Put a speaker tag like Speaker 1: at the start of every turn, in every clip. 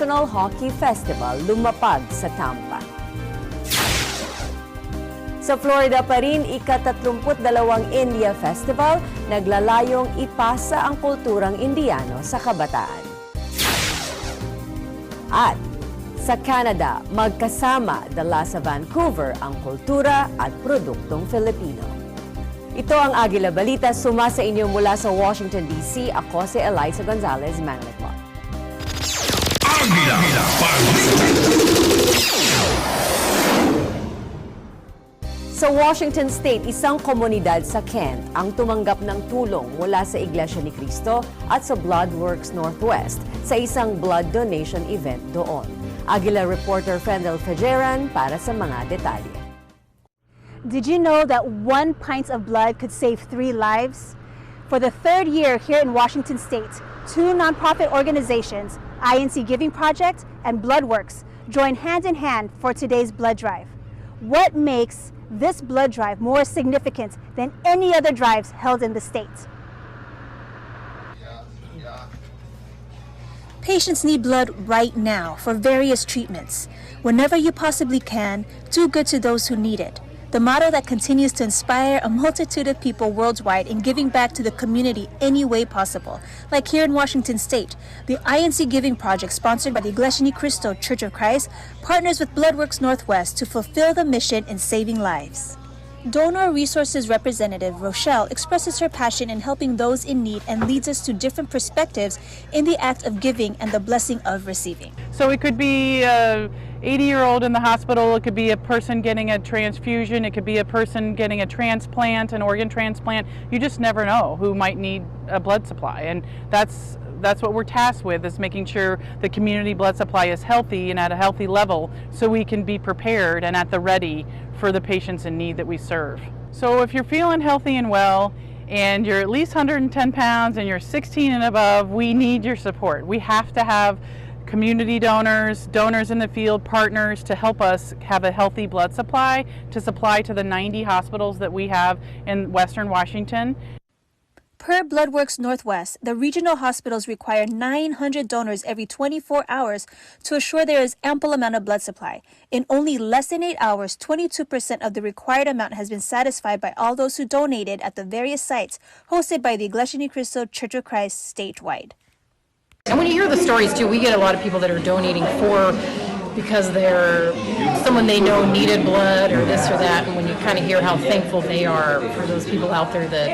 Speaker 1: National Hockey Festival lumapag sa Tampa. Sa Florida pa rin, ika-32 India Festival, naglalayong ipasa ang kulturang Indiano sa kabataan. At sa Canada, magkasama dala sa Vancouver ang kultura at produktong Filipino. Ito ang Agila Balita, suma sa inyo mula sa Washington, D.C. Ako si Eliza Gonzalez Manglitmot.
Speaker 2: Agila Balita!
Speaker 1: Sa Washington State, isang komunidad sa Kent ang tumanggap ng tulong mula sa Iglesia ni Cristo at sa Bloodworks Northwest sa isang blood donation event doon. Agila reporter Fendel Fajeran para sa mga detalye.
Speaker 3: Did you know that 1 pint of blood could save 3 lives? For the 3rd year here in Washington State, 2 nonprofit organizations, INC Giving Project and Bloodworks, join hand in hand for today's blood drive. What makes this blood drive more significant than any other drives held in the state?
Speaker 4: Patients need blood right now for various treatments. Whenever you possibly can, do good to those who need it. The motto that continues to inspire a multitude of people worldwide in giving back to the community any way possible. Like here in Washington State, the INC Giving Project, sponsored by the Iglesia ni Cristo Church of Christ, partners with Bloodworks Northwest to fulfill the mission in saving lives. Donor Resources Representative Rochelle expresses her passion in helping those in need and leads us to different perspectives in the act of giving and the blessing of receiving.
Speaker 5: So it could be an 80-year-old in the hospital, it could be a person getting a transfusion, it could be a person getting a transplant, an organ transplant. You just never know who might need a blood supply, and that's what we're tasked with, is making sure the community blood supply is healthy and at a healthy level so we can be prepared and at the ready for the patients in need that we serve. So if you're feeling healthy and well and you're at least 110 pounds and you're 16 and above, we need your support. We have to have community donors, donors in the field, partners to help us have a healthy blood supply to supply to the 90 hospitals that we have in Western Washington.
Speaker 4: Per Bloodworks Northwest, the regional hospitals require 900 donors every 24 hours to assure there is ample amount of blood supply. In only less than 8 hours, 22% of the required amount has been satisfied by all those who donated at the various sites hosted by the Iglesia ni Cristo Church of Christ statewide.
Speaker 6: And when you hear the stories too, we get a lot of people that are donating because they're someone they know needed blood or this or that, and when you kind of hear how thankful they are for those people out there that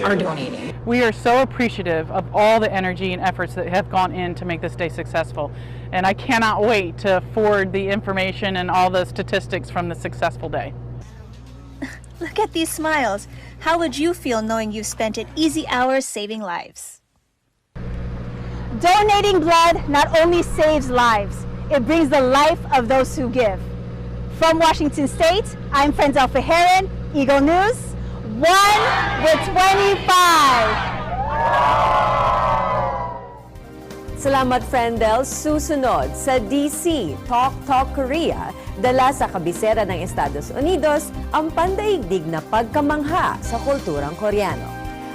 Speaker 6: are donating.
Speaker 5: We are so appreciative of all the energy and efforts that have gone in to make this day successful, and I cannot wait to forward the information and all the statistics from the successful day.
Speaker 4: Look at these smiles. How would you feel knowing you've spent an easy hour saving lives?
Speaker 3: Donating blood not only saves lives, it brings the life of those who give. From Washington State, I'm Fendel Fajeran, Eagle News, 1 with 25.
Speaker 1: Salamat, Frendel. Susunod sa DC, Talk Korea, dala sa kabisera ng Estados Unidos ang pandaigdig na pagkamangha sa kulturang Koreano.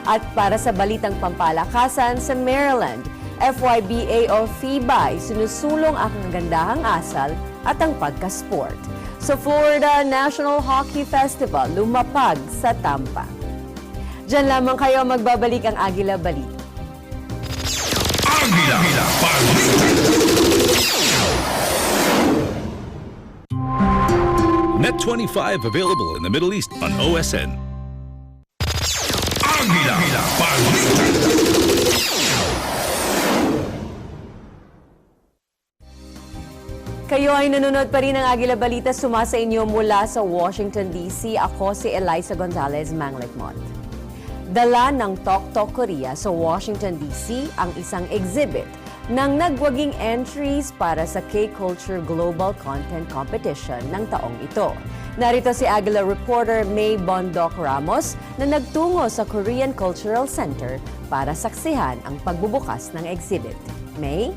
Speaker 1: At para sa balitang pampalakasan sa Maryland, FYBA o FIBA sinusulong ang gandahang asal at ang pagka-sport. Sa Florida National Hockey Festival, lumapag sa Tampa. Diyan lamang kayo, magbabalik ang Agila Balita.
Speaker 2: Agila Balita! Net 25 available in the Middle East on OSN. Agila Balita!
Speaker 1: Kayo ay nanonood pa rin ng Agila Balita, suma sa inyo mula sa Washington, D.C. Ako si Eliza Gonzalez Manglitmot. Dala ng Talk Korea sa Washington, D.C. ang isang exhibit ng nagwaging entries para sa K-Culture Global Content Competition ng taong ito. Narito si Agila reporter May Bondok Ramos na nagtungo sa Korean Cultural Center para saksihan ang pagbubukas ng exhibit. May?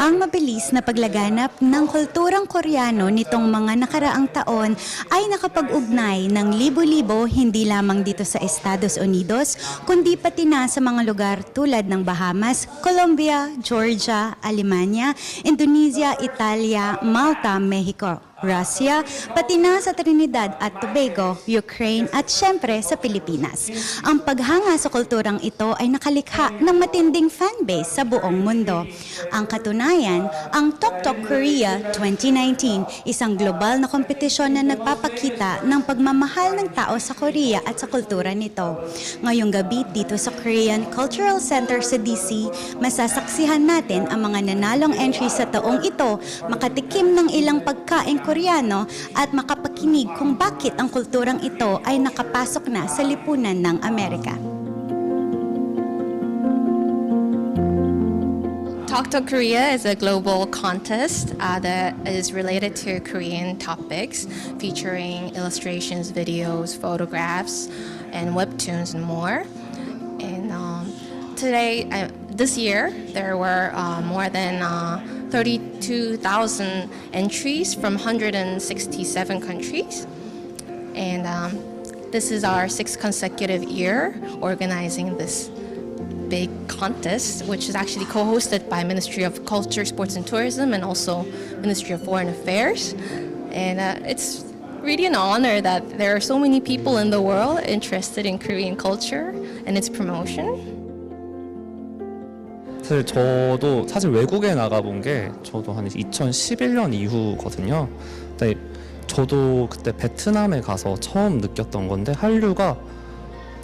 Speaker 7: Ang mabilis na paglaganap ng kulturang Koreano nitong mga nakaraang taon ay nakapag-ugnay ng libo-libo hindi lamang dito sa Estados Unidos, kundi pati na sa mga lugar tulad ng Bahamas, Colombia, Georgia, Alemania, Indonesia, Italia, Malta, Mexico, Russia, pati na sa Trinidad at Tobago, Ukraine at syempre sa Pilipinas. Ang paghanga sa kulturang ito ay nakalikha ng matinding fanbase sa buong mundo. Ang katunayan, ang Tok Tok Korea 2019, isang global na kompetisyon na nagpapakita ng pagmamahal ng tao sa Korea at sa kultura nito. Ngayong gabi dito sa Korean Cultural Center sa DC, masasaksihan natin ang mga nanalong entry sa taong ito, makatikim ng ilang pagkain Koreano at makapakinig kung bakit ang kulturang ito ay nakapasok na sa lipunan ng Amerika.
Speaker 8: Talk to Korea is a global contest that is related to Korean topics, featuring illustrations, videos, photographs, and webtoons and more. And this year, there were more than 32,000 entries from 167 countries. And this is our 6th consecutive year organizing this big contest, which is actually co-hosted by Ministry of Culture, Sports and Tourism and also Ministry of Foreign Affairs. And it's really an honor that there are so many people in the world interested in Korean culture and its promotion.
Speaker 9: 사실 저도 외국에 나가본 게 저도 한 2011년 이후거든요. 근데 저도 그때 베트남에 가서 처음 느꼈던 건데 한류가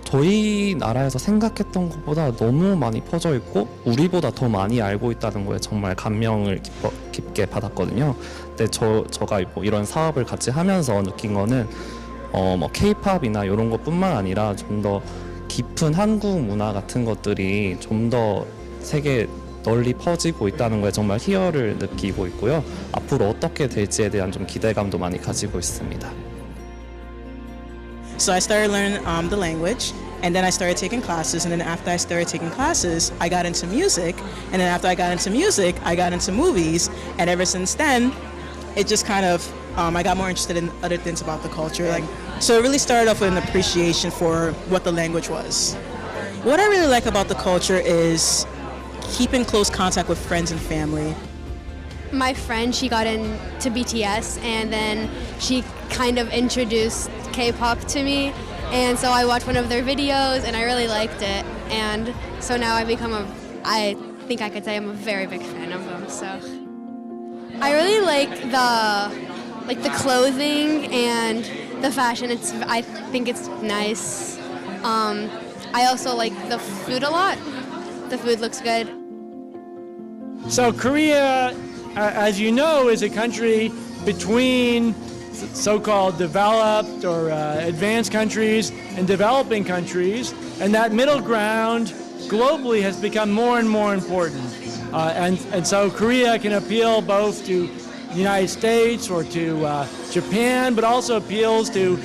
Speaker 9: 저희 나라에서 생각했던 것보다 너무 많이 퍼져 있고 우리보다 더 많이 알고 있다는 거에 정말 감명을 깊게 받았거든요. 근데 저가 뭐 이런 사업을 같이 하면서 느낀 거는 뭐 K-팝이나 이런 것뿐만 아니라 좀 더 깊은 한국 문화 같은 것들이 좀 더 세계에 널리 퍼지고 있다는 거에 정말 희열을 느끼고 있고요. 앞으로 어떻게 될지에 대한 좀 기대감도 많이 가지고 있습니다.
Speaker 10: So I started learning the language, and then I started taking classes, and then after I started taking classes, I got into music, and then after I got into music, I got into movies, and ever since then, it just kind of, I got more interested in other things about the culture. So it really started off with an appreciation for what the language was. What I really like about the culture is keeping close contact with friends and family.
Speaker 11: My friend, she got into BTS, and then she kind of introduced K-pop to me, and so I watched one of their videos and I really liked it, and so now I think I could say I'm a very big fan of them. So I really like the clothing and the fashion. I think it's nice. I also like the food a lot. The food looks good.
Speaker 12: So Korea, as you know, is a country between so-called developed or advanced countries and developing countries, and that middle ground globally has become more and more important. And so Korea can appeal both to the United States or to Japan, but also appeals to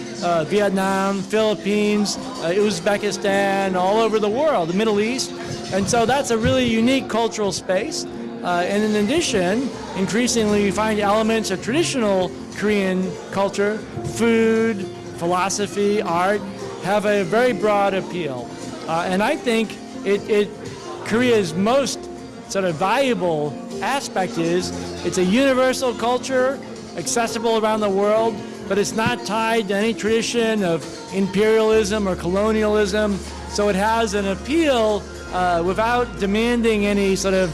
Speaker 12: Vietnam, Philippines, Uzbekistan, all over the world, the Middle East. And so that's a really unique cultural space. And in addition, increasingly we find elements of traditional Korean culture, food, philosophy, art, have a very broad appeal. And I think Korea's most sort of valuable aspect is it's a universal culture, accessible around the world, but it's not tied to any tradition of imperialism or colonialism. So it has an appeal without demanding any sort of,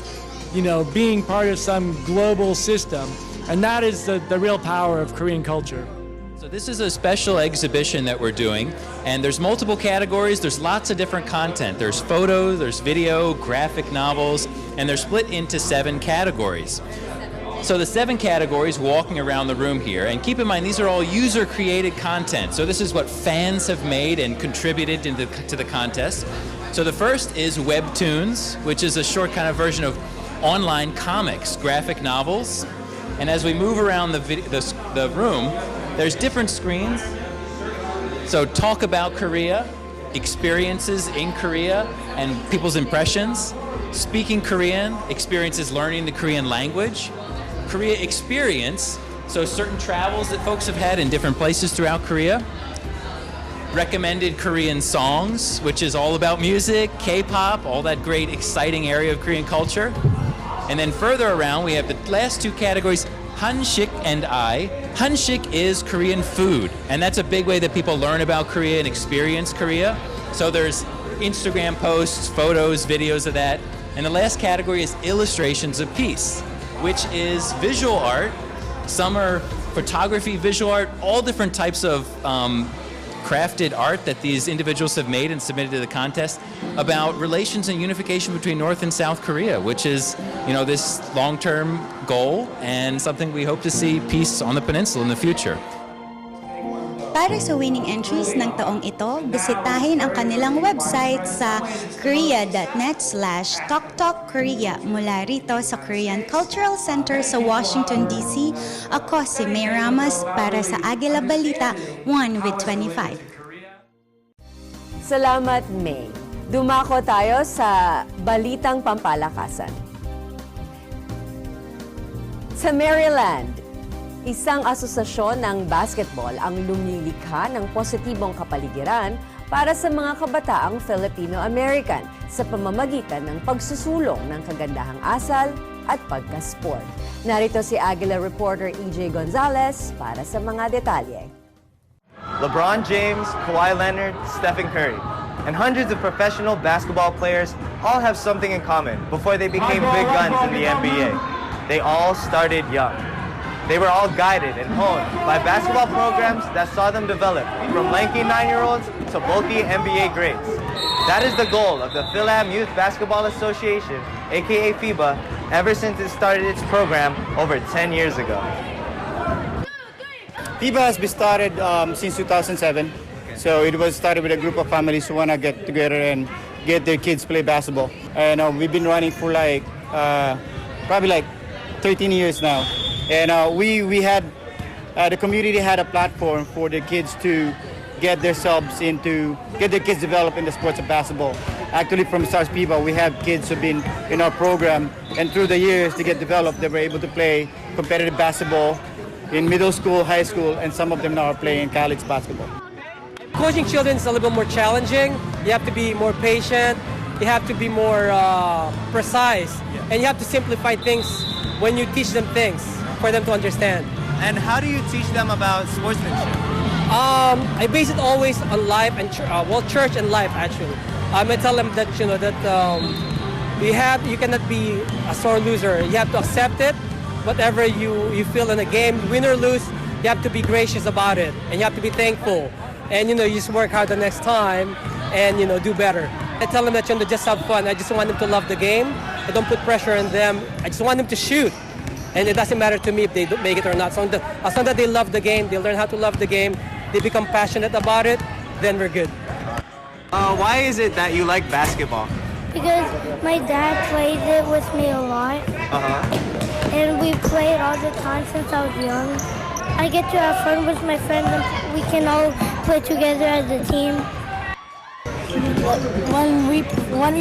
Speaker 12: being part of some global system. And that is the real power of Korean culture.
Speaker 13: So this is a special exhibition that we're doing, and there's multiple categories. There's lots of different content. There's photos, there's video, graphic novels, and they're split into 7 categories. So the 7 categories walking around the room here, and keep in mind these are all user-created content. So this is what fans have made and contributed to the contest. So the first is webtoons, which is a short kind of version of online comics, graphic novels. And as we move around the room, there's different screens. So talk about Korea, experiences in Korea, and people's impressions. Speaking Korean experiences learning the Korean language. Korea Experience, so certain travels that folks have had in different places throughout Korea. Recommended Korean songs, which is all about music, K-pop, all that great exciting area of Korean culture. And then further around, we have the last two categories, Hanshik and I. Hanshik is Korean food, and that's a big way that people learn about Korea and experience Korea. So there's Instagram posts, photos, videos of that. And the last category is illustrations of peace, which is visual art. Some are photography, visual art, all different types of crafted art that these individuals have made and submitted to the contest about relations and unification between North and South Korea, which is, this long-term goal and something we hope to see peace on the peninsula in the future.
Speaker 7: Para sa winning entries ng taong ito, bisitahin ang kanilang website sa korea.net/TalkTalkKorea mula rito sa Korean Cultural Center sa Washington, D.C. Ako si May Ramos para sa Agila Balita 1 with 25.
Speaker 1: Salamat, May. Dumako tayo sa Balitang Pampalakasan. Sa Maryland, isang asosasyon ng basketball ang lumilikha ng positibong kapaligiran para sa mga kabataang Filipino-American sa pamamagitan ng pagsusulong ng kagandahang asal at pagka-sport. Narito si Agila reporter EJ Gonzalez para sa mga detalye.
Speaker 14: LeBron James, Kawhi Leonard, Stephen Curry, and hundreds of professional basketball players all have something in common before they became big guns in the NBA. They all started young. They were all guided and honed by basketball programs that saw them develop from lanky 9-year-olds to bulky NBA greats. That is the goal of the Phil-Am Youth Basketball Association, aka FIBA, ever since it started its program over 10 years ago.
Speaker 15: FIBA has been started since 2007. So it was started with a group of families who want to get together and get their kids play basketball. And we've been running for probably 13 years now. And we had, the community had a platform for the kids to get their kids developed in the sports of basketball. Actually, from SARS FIBA, we have kids who've been in our program, and through the years to get developed, they were able to play competitive basketball in middle school, high school, and some of them now are playing college basketball.
Speaker 16: Coaching children is a little bit more challenging. You have to be more patient. You have to be more precise. And you have to simplify things when you teach them things for them to understand.
Speaker 14: And how do you teach them about sportsmanship?
Speaker 16: I base it always on life and church and life actually. I tell them that you cannot be a sore loser. You have to accept it. Whatever you feel in a game, win or lose, you have to be gracious about it, and you have to be thankful. And you just work hard the next time, and do better. I tell them that just have fun. I just want them to love the game. I don't put pressure on them. I just want them to shoot. And it doesn't matter to me if they don't make it or not. So as long as they love the game, they learn how to love the game, they become passionate about it, then we're good.
Speaker 14: Why is it that you like basketball?
Speaker 17: Because my dad played it with me a lot. And we played all the time since I was young. I get to have fun with my friends and we can all play together as a team.
Speaker 18: When we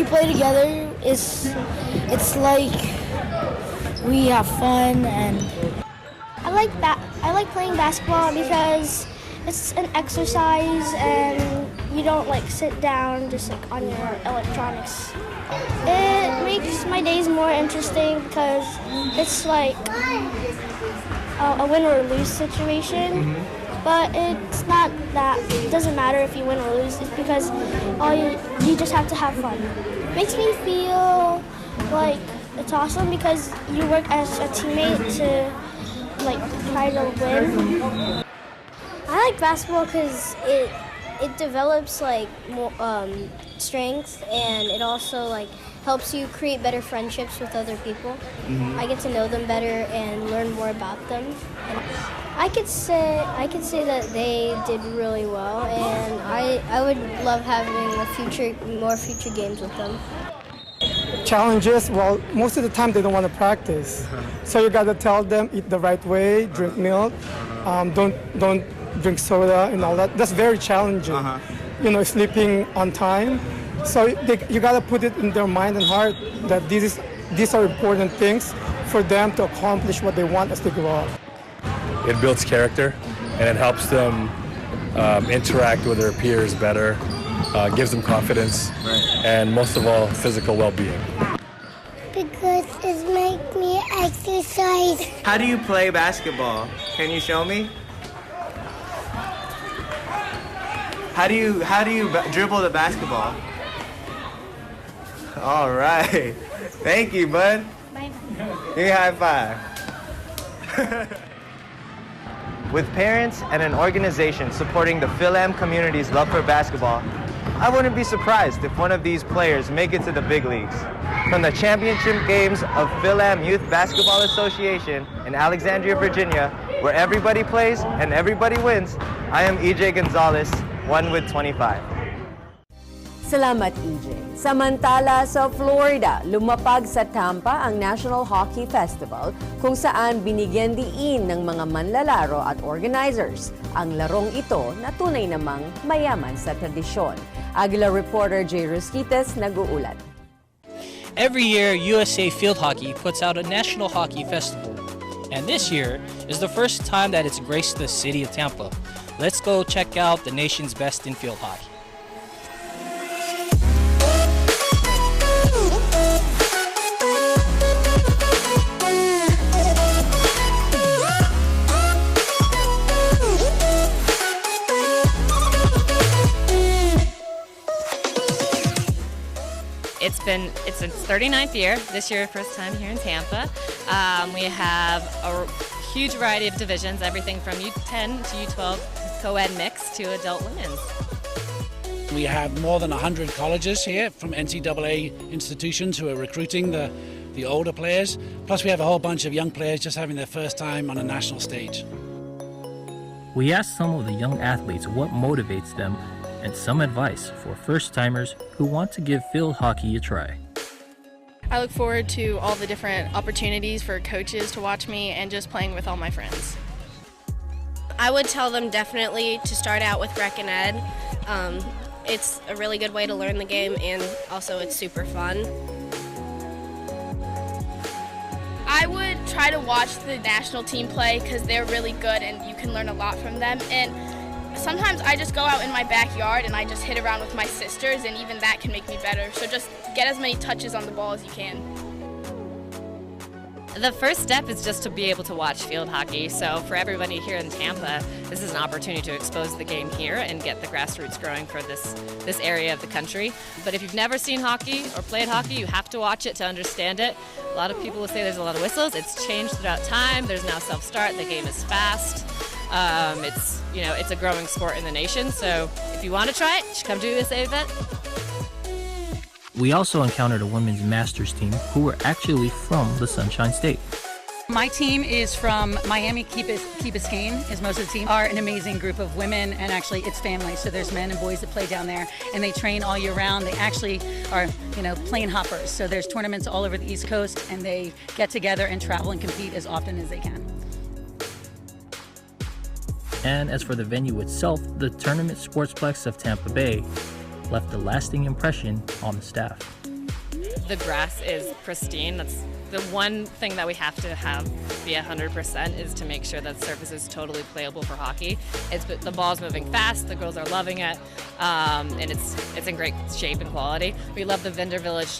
Speaker 18: play together, it's like we have fun, and
Speaker 17: I like playing basketball because it's an exercise and you don't sit down just on your electronics. It makes my days more interesting because it's like a win or lose situation. But it's not that, it doesn't matter if you win or lose, it's because you just have to have fun. It makes me feel like it's awesome because you work as a teammate to try to win. I like basketball because it develops more strength, and it also helps you create better friendships with other people. I get to know them better and learn more about them. And I could say that they did really well, and I would love having more future games with them.
Speaker 19: Challenges, well, most of the time they don't want to practice. So you gotta tell them, eat the right way, drink milk, don't drink soda and all that. That's very challenging. Sleeping on time, So you gotta put it in their mind and heart that these are important things for them to accomplish what they want as they grow up.
Speaker 20: It builds character, and it helps them interact with their peers better, gives them confidence, and most of all, physical well-being.
Speaker 17: Because it makes me exercise.
Speaker 14: How do you play basketball? Can you show me? How do you dribble the basketball? All right. Thank you, bud.
Speaker 17: Bye.
Speaker 14: Give me a high five. With parents and an organization supporting the Phil-Am community's love for basketball, I wouldn't be surprised if one of these players make it to the big leagues. From the championship games of Phil-Am Youth Basketball Association in Alexandria, Virginia, where everybody plays and everybody wins, I am EJ Gonzalez, 1 with 25.
Speaker 1: Salamat, EJ. Samantala sa Florida, lumapag sa Tampa ang National Hockey Festival kung saan binigyan diin ng mga manlalaro at organizers ang larong ito na tunay namang mayaman sa tradisyon. Agila reporter Jay Rusquites nag-uulat.
Speaker 21: Every year, USA Field Hockey puts out a National Hockey Festival. And this year is the first time that it's graced the city of Tampa. Let's go check out the nation's best in field hockey.
Speaker 22: It's its 39th year. This year, first time here in Tampa. We have a huge variety of divisions, everything from U10 to U12 co-ed mix to adult women's.
Speaker 23: We have more than 100 colleges here from NCAA institutions who are recruiting the older players. Plus we have a whole bunch of young players just having their first time on a national stage.
Speaker 24: We asked some of the young athletes what motivates them and some advice for first-timers who want to give field hockey a try.
Speaker 25: I look forward to all the different opportunities for coaches to watch me and just playing with all my friends.
Speaker 26: I would tell them definitely to start out with rec and ed. It's a really good way to learn the game, and also it's super fun.
Speaker 25: I would try to watch the national team play because they're really good and you can learn a lot from them. And sometimes I just go out in my backyard and I just hit around with my sisters, and even that can make me better. So just get as many touches on the ball as you can.
Speaker 22: The first step is just to be able to watch field hockey. So for everybody here in Tampa, this is an opportunity to expose the game here and get the grassroots growing for this area of the country. But if you've never seen hockey or played hockey, you have to watch it to understand it. A lot of people will say there's a lot of whistles. It's changed throughout time. There's now self-start. The game is fast. It's a growing sport in the nation. So if you want to try it, you should come to a USA event.
Speaker 24: We also encountered a women's masters team who were actually from the Sunshine State.
Speaker 27: My team is from Miami, Key Biscayne is most of the team. Are an amazing group of women, and actually it's family. So there's men and boys that play down there, and they train all year round. They actually are, plane hoppers. So there's tournaments all over the East Coast, and they get together and travel and compete as often as they can.
Speaker 24: And as for the venue itself, the Tournament Sportsplex of Tampa Bay left a lasting impression on the staff.
Speaker 22: The grass is pristine. That's the one thing that we have to have be 100% is to make sure that the surface is totally playable for hockey. The ball's moving fast, the girls are loving it, and it's in great shape and quality. We love the vendor village,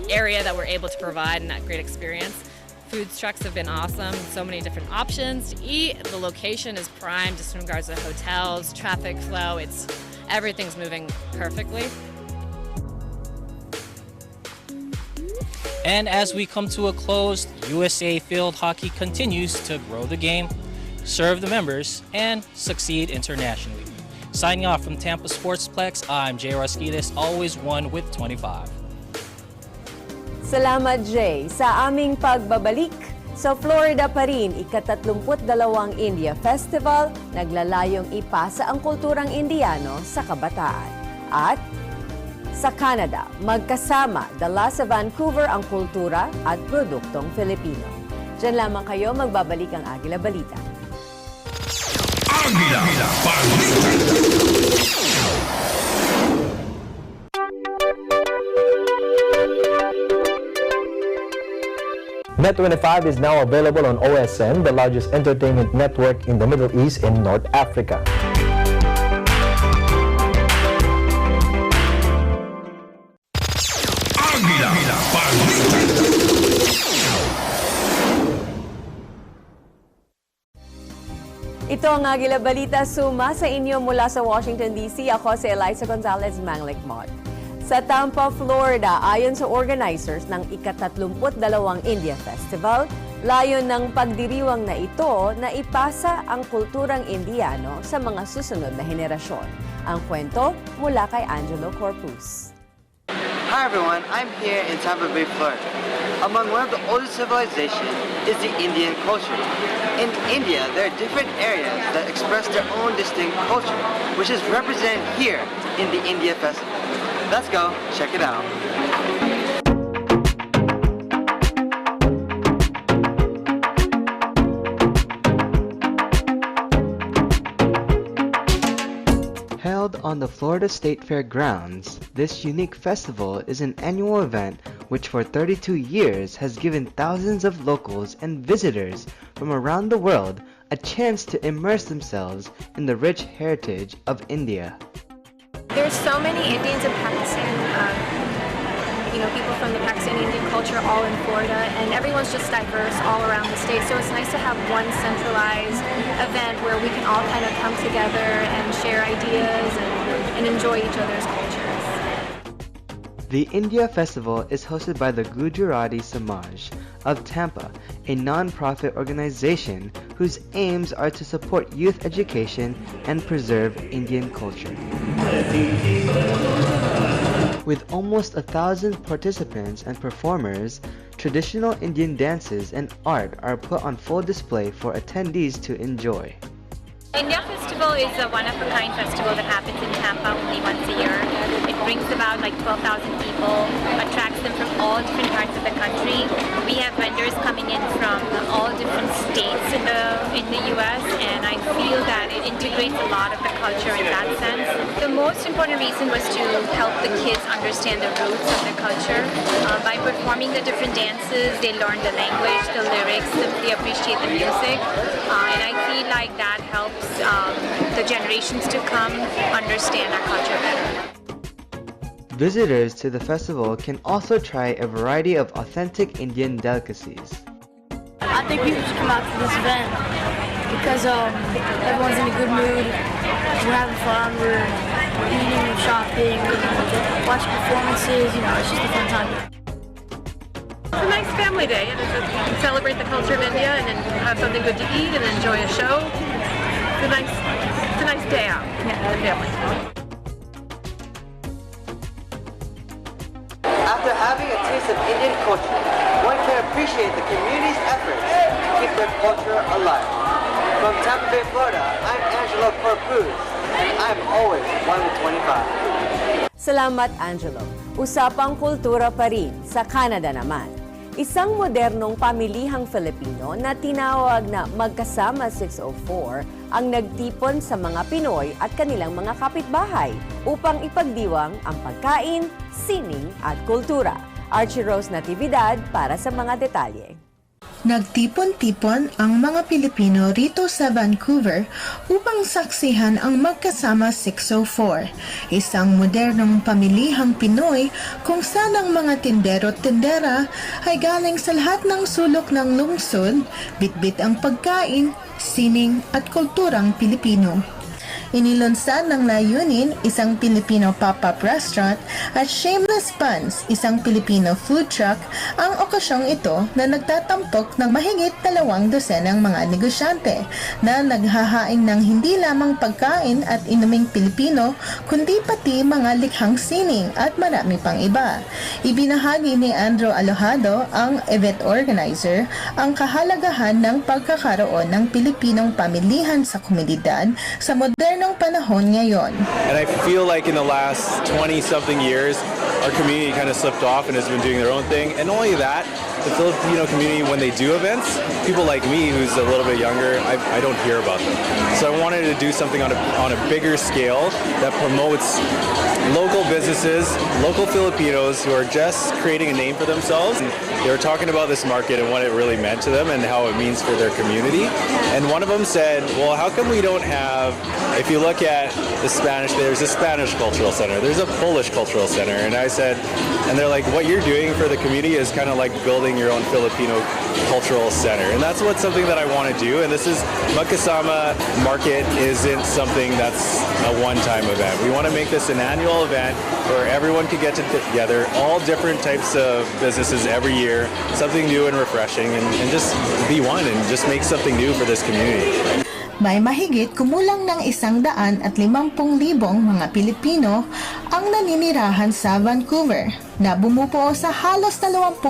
Speaker 22: area that we're able to provide and that great experience. Food trucks have been awesome, so many different options to eat. The location is prime just in regards to hotels, traffic flow. Everything's moving perfectly.
Speaker 21: And as we come to a close, USA Field Hockey continues to grow the game, serve the members, and succeed internationally. Signing off from Tampa Sportsplex, I'm Jay Rusquites, always 1 with 25.
Speaker 1: Salamat, Jay. Sa aming pagbabalik, sa Florida pa rin, ika-32 India Festival, naglalayong ipasa ang kulturang Indiano sa kabataan. At sa Canada, magkasama dala sa Vancouver ang kultura at produktong Filipino. Diyan lamang kayo, magbabalik ang Agila Balita.
Speaker 2: Agila Balita!
Speaker 3: Net25 is now available on OSN, the largest entertainment network in the Middle East and North Africa.
Speaker 2: Agila, Balita.
Speaker 1: Ito ang Agila Balita, suma sa inyo mula sa Washington, D.C. Ako si Eliza Gonzalez Manglikmod. Sa Tampa, Florida, ayon sa organizers ng ika-32 India Festival, layon ng pagdiriwang na ito na ipasa ang kulturang Indiano sa mga susunod na henerasyon. Ang kwento mula kay Angelo Corpus.
Speaker 4: Hi everyone, I'm here in Tampa Bay, Florida. Among one of the oldest civilizations is the Indian culture. In India, there are different areas that express their own distinct culture, which is represented here in the India Festival. Let's go check it out.
Speaker 5: Held on the Florida State Fair grounds, this unique festival is an annual event which for 32 years has given thousands of locals and visitors from around the world a chance to immerse themselves in the rich heritage of India.
Speaker 6: There's so many Indians in Pakistan, people from the Pakistani Indian culture all in Florida, and everyone's just diverse all around the state. So it's nice to have one centralized event where we can all kind of come together and share ideas and enjoy each other's cultures.
Speaker 5: The India Festival is hosted by the Gujarati Samaj of Tampa, a non-profit organization whose aims are to support youth education and preserve Indian culture. With almost 1,000 participants and performers, traditional Indian dances and art are put on full display for attendees to enjoy.
Speaker 8: India Festival is a one-of-a-kind festival that happens in Tampa only once a year. It brings about like 12,000 people, attracts them from all different parts of the country. We have vendors coming in from all different states in the U.S. and I feel that it integrates a lot of the culture in that sense. The most important reason was to help the kids understand the roots of their culture. By performing the different dances, they learn the language, the lyrics, they appreciate the music, and I feel like that helps the generations to come understand our culture better.
Speaker 5: Visitors to the festival can also try a variety of authentic Indian delicacies.
Speaker 18: I think people should come out to this event because everyone's in a good mood. We're having fun. We're eating, we're shopping, we're watching performances. It's just a fun time.
Speaker 9: It's a nice family day, and you can celebrate the culture of India and then have something good to eat and enjoy a show. It's a nice day out with the family.
Speaker 4: After having a taste of Indian culture, one can appreciate the community's efforts to keep their culture alive. From Tampa Bay, Florida, I'm Angelo Corpus, and I'm always 1 to 25.
Speaker 1: Salamat, Angelo. Usapang kultura pa rin sa Canada naman. Isang modernong pamilihang Filipino na tinawag na Magkasama 604 ang nagtipon sa mga Pinoy at kanilang mga kapitbahay upang ipagdiwang ang pagkain, sining at kultura. Archie Rose Natividad para sa mga detalye.
Speaker 10: Nagtipon-tipon ang mga Pilipino rito sa Vancouver upang saksihan ang Magkasama 604, isang modernong pamilihang Pinoy kung saan ang mga tindero-tindera ay galing sa lahat ng sulok ng lungsod, bitbit ang pagkain, sining at kulturang Pilipino. Inilunsad ng layunin isang Filipino pop-up restaurant at Shameless Buns, isang Filipino food truck, ang okasyong ito na nagtatampok ng mahigit 200 mga negosyante na naghahaing ng hindi lamang pagkain at inuming Pilipino kundi pati mga likhang sining at marami pang iba. Ibinahagi ni Andrew Alojado, ang event organizer, ang kahalagahan ng pagkakaroon ng Pilipinong pamilihan sa komunidad sa modernong panahon ngayon.
Speaker 28: And I feel like in the last 20-something years, our community kind of slipped off and has been doing their own thing. And not only that, the Filipino community, when they do events, people like me who's a little bit younger, I don't hear about them. So I wanted to do something on a bigger scale that promotes local businesses, local Filipinos who are just creating a name for themselves. And they were talking about this market and what it really meant to them and how it means for their community. And one of them said, well, how come we don't have, if you look at the Spanish, there's a Spanish cultural center, there's a Polish cultural center. And I said, and they're like, what you're doing for the community is kind of like building your own Filipino cultural center. And that's something that I want to do. And this is, Magkasama Market isn't something that's a one-time event. We want to make this an annual event where everyone can get together, all different types of businesses every year, something new and refreshing, and just be one and just make something new for this community.
Speaker 10: May mahigit kumulang ng 150,000 mga Pilipino ang naninirahan sa Vancouver, na bumubuo sa halos 20%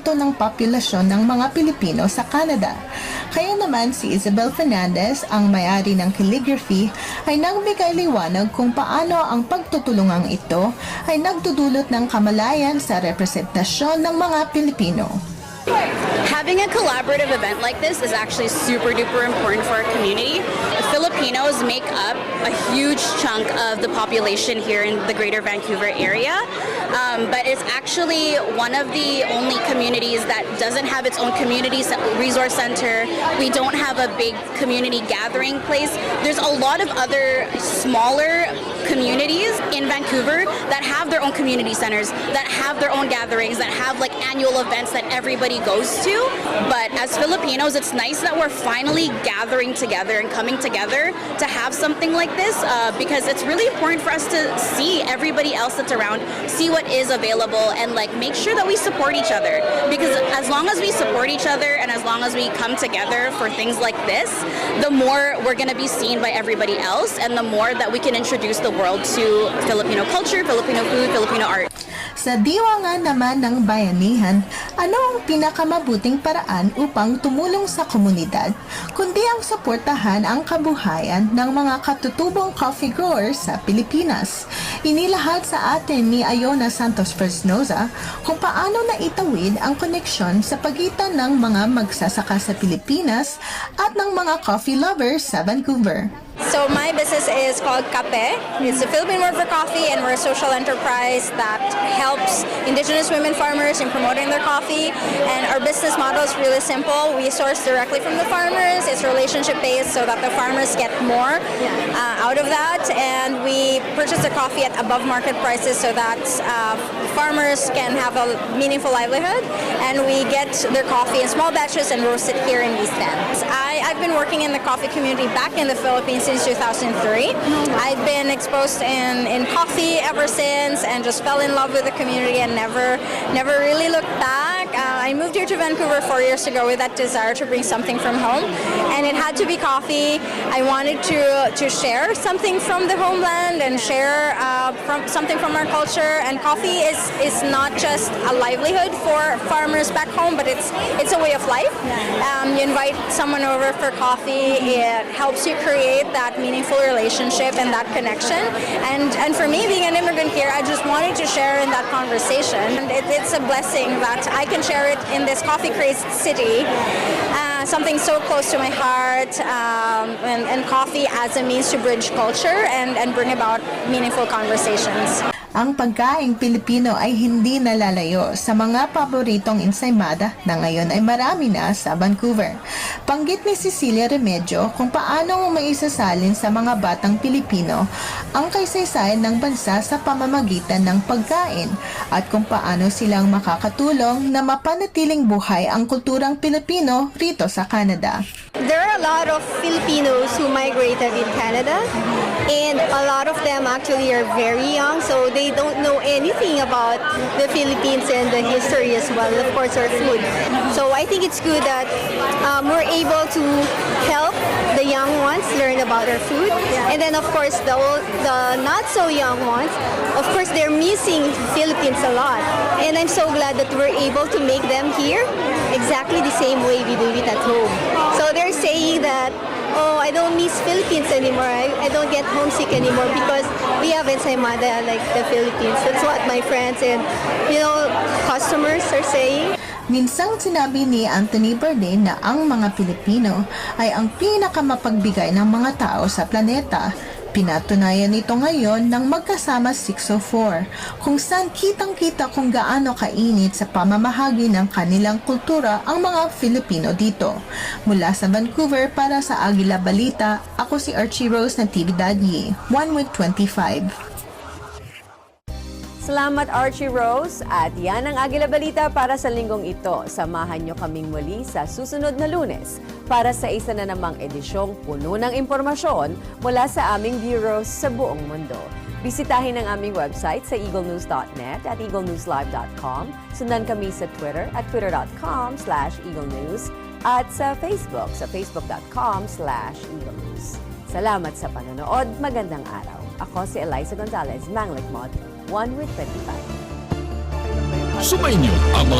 Speaker 10: ng populasyon ng mga Pilipino sa Canada. Kaya naman si Isabel Fernandez, ang may-ari ng calligraphy, ay nagbigay liwanag kung paano ang pagtutulungang ito ay nagdudulot ng kamalayan sa representasyon ng mga Pilipino.
Speaker 7: Having a collaborative event like this is actually super duper important for our community. Filipinos make up a huge chunk of the population here in the greater Vancouver area, but it's actually one of the only communities that doesn't have its own community resource center. We don't have a big community gathering place. There's a lot of other smaller communities in Vancouver that have their own community centers, that have their own gatherings, that have like annual events that everybody goes to. But as Filipinos, it's nice that we're finally gathering together and coming together to have something like this, because it's really important for us to see everybody else that's around, see what is available, and like make sure that we support each other. Because as long as we support each other and as long as we come together for things like this, the more we're going to be seen by everybody else, and the more that we can introduce the world to Filipino culture, Filipino food, Filipino art.
Speaker 10: Sa diwa nga naman ng bayanihan, ano ang pinakamabuting paraan upang tumulong sa komunidad, kundi ang suportahan ang kabuhayan ng mga katutubong coffee growers sa Pilipinas. Inilahad sa atin ni Iona Santos Fresnoza kung paano naitawid ang koneksyon sa pagitan ng mga magsasaka sa Pilipinas at ng mga coffee lovers sa Vancouver.
Speaker 11: So my business is called Kape. It's a Philippine word for coffee, and we're a social enterprise that helps Indigenous women farmers in promoting their coffee. And our business model is really simple. We source directly from the farmers. It's relationship-based so that the farmers get more out of that. And we purchase their coffee at above market prices so that farmers can have a meaningful livelihood. And we get their coffee in small batches and roast it here in East End. I've been working in the coffee community back in the Philippines since 2003. I've been exposed in coffee ever since and just fell in love with the community and never really looked back. I moved here to Vancouver 4 years ago with that desire to bring something from home, and it had to be coffee. I wanted to share something from the homeland and share something from our culture, and coffee is not just a livelihood for farmers back home, but it's a way of life. You invite someone over for coffee, it helps you create that meaningful relationship and that connection. And for me, being an immigrant here, I just wanted to share in that conversation. And it's a blessing that I can share it in this coffee-crazed city. Something so close to my heart, and coffee as a means to bridge culture and bring about meaningful conversations.
Speaker 10: Ang pagkaing Pilipino ay hindi nalalayo sa mga paboritong ensaymada na ngayon ay marami na sa Vancouver. Panggit ni Cecilia Remedyo kung paano maisasalin sa mga batang Pilipino ang kaysaysayan ng bansa sa pamamagitan ng pagkain at kung paano silang makakatulong na mapanatiling buhay ang kulturang Pilipino rito sa Canada.
Speaker 11: There are a lot of Filipinos who migrated in Canada, and a lot of them actually are very young, so they don't know anything about the Philippines and the history as well, of course, our food. So I think it's good that we're able to help the young ones learn about our food, and then of course the not so young ones, of course they're missing Philippines a lot, and I'm so glad that we're able to make them here exactly the same way we do it at home. So they're saying that, oh, I don't miss Philippines anymore. I don't get homesick anymore because we have ensaymada like the Philippines. That's what my friends and, customers are saying.
Speaker 10: Minsang sinabi ni Anthony Bourdain na ang mga Pilipino ay ang pinakamapagbigay ng mga tao sa planeta Pinatunayan nito ngayon ng Magkasama 604, kung saan kitang-kita kung gaano kainit sa pamamahagi ng kanilang kultura ang mga Filipino dito. Mula sa Vancouver para sa Agila Balita, ako si Archie Rose ng TV Daddy, 1 with 25.
Speaker 1: Salamat Archie Rose at yan ang Agila Balita para sa linggong ito. Samahan nyo kaming muli sa susunod na Lunes para sa isa na namang edisyong puno ng impormasyon mula sa aming bureaus sa buong mundo. Bisitahin ang aming website sa eaglenews.net at eaglenewslive.com. Sundan kami sa Twitter at twitter.com/eaglenews at sa facebook.com/eaglenews. Salamat sa panonood. Magandang araw. Ako si Eliza Gonzalez, Manglik Mod, 1 with 25.
Speaker 2: Sumainyo ang mga